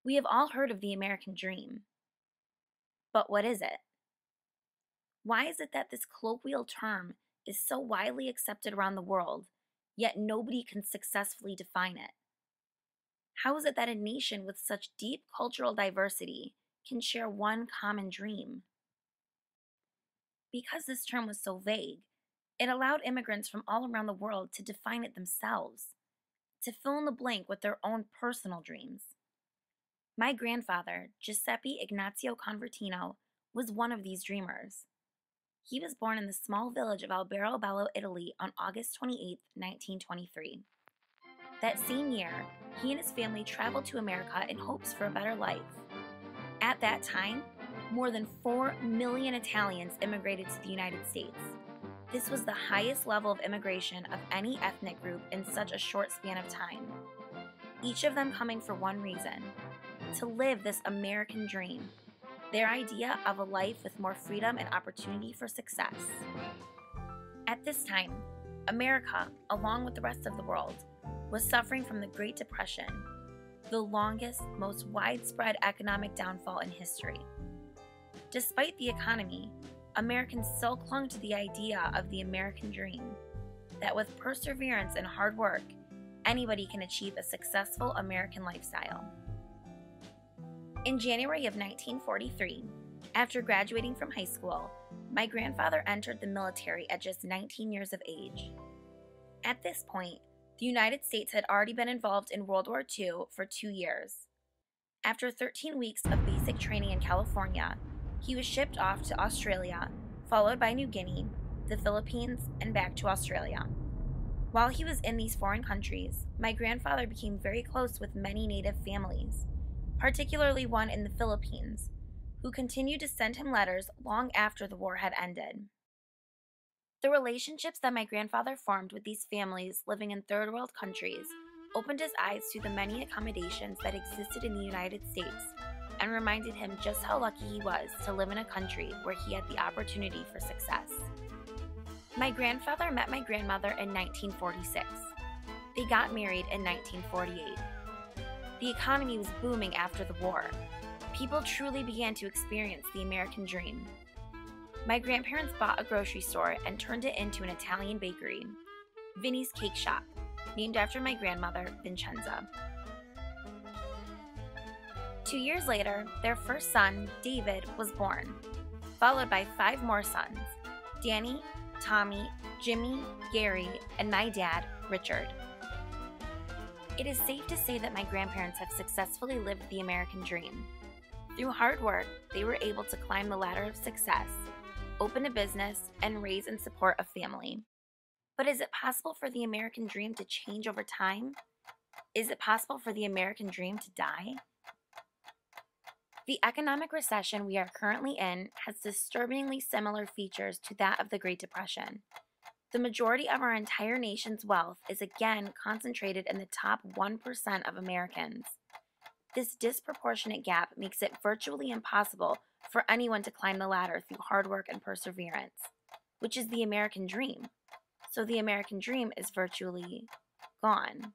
We have all heard of the American dream, but what is it? Why is it that this colloquial term is so widely accepted around the world, yet nobody can successfully define it? How is it that a nation with such deep cultural diversity can share one common dream? Because this term was so vague, it allowed immigrants from all around the world to define it themselves, to fill in the blank with their own personal dreams. My grandfather, Giuseppe Ignazio Convertino, was one of these dreamers. He was born in the small village of Albero Bello, Italy on August 28, 1923. That same year, he and his family traveled to America in hopes for a better life. At that time, more than 4 million Italians immigrated to the United States. This was the highest level of immigration of any ethnic group in such a short span of time. Each of them coming for one reason: to live this American dream, their idea of a life with more freedom and opportunity for success. At this time, America, along with the rest of the world, was suffering from the Great Depression, the longest, most widespread economic downfall in history. Despite the economy, Americans still clung to the idea of the American dream, that with perseverance and hard work, anybody can achieve a successful American lifestyle. In January of 1943, after graduating from high school, my grandfather entered the military at just 19 years of age. At this point, the United States had already been involved in World War II for 2 years. After 13 weeks of basic training in California, he was shipped off to Australia, followed by New Guinea, the Philippines, and back to Australia. While he was in these foreign countries, my grandfather became very close with many native families, particularly one in the Philippines, who continued to send him letters long after the war had ended. The relationships that my grandfather formed with these families living in third world countries opened his eyes to the many accommodations that existed in the United States and reminded him just how lucky he was to live in a country where he had the opportunity for success. My grandfather met my grandmother in 1946. They got married in 1948. The economy was booming after the war. People truly began to experience the American dream. My grandparents bought a grocery store and turned it into an Italian bakery, Vinnie's Cake Shop, named after my grandmother, Vincenza. 2 years later, their first son, David, was born, followed by 5 more sons: Danny, Tommy, Jimmy, Gary, and my dad, Richard. It is safe to say that my grandparents have successfully lived the American dream. Through hard work, they were able to climb the ladder of success, open a business, and raise and support a family. But is it possible for the American dream to change over time? Is it possible for the American dream to die? The economic recession we are currently in has disturbingly similar features to that of the Great Depression. The majority of our entire nation's wealth is again concentrated in the top 1% of Americans. This disproportionate gap makes it virtually impossible for anyone to climb the ladder through hard work and perseverance, which is the American dream. So the American dream is virtually gone.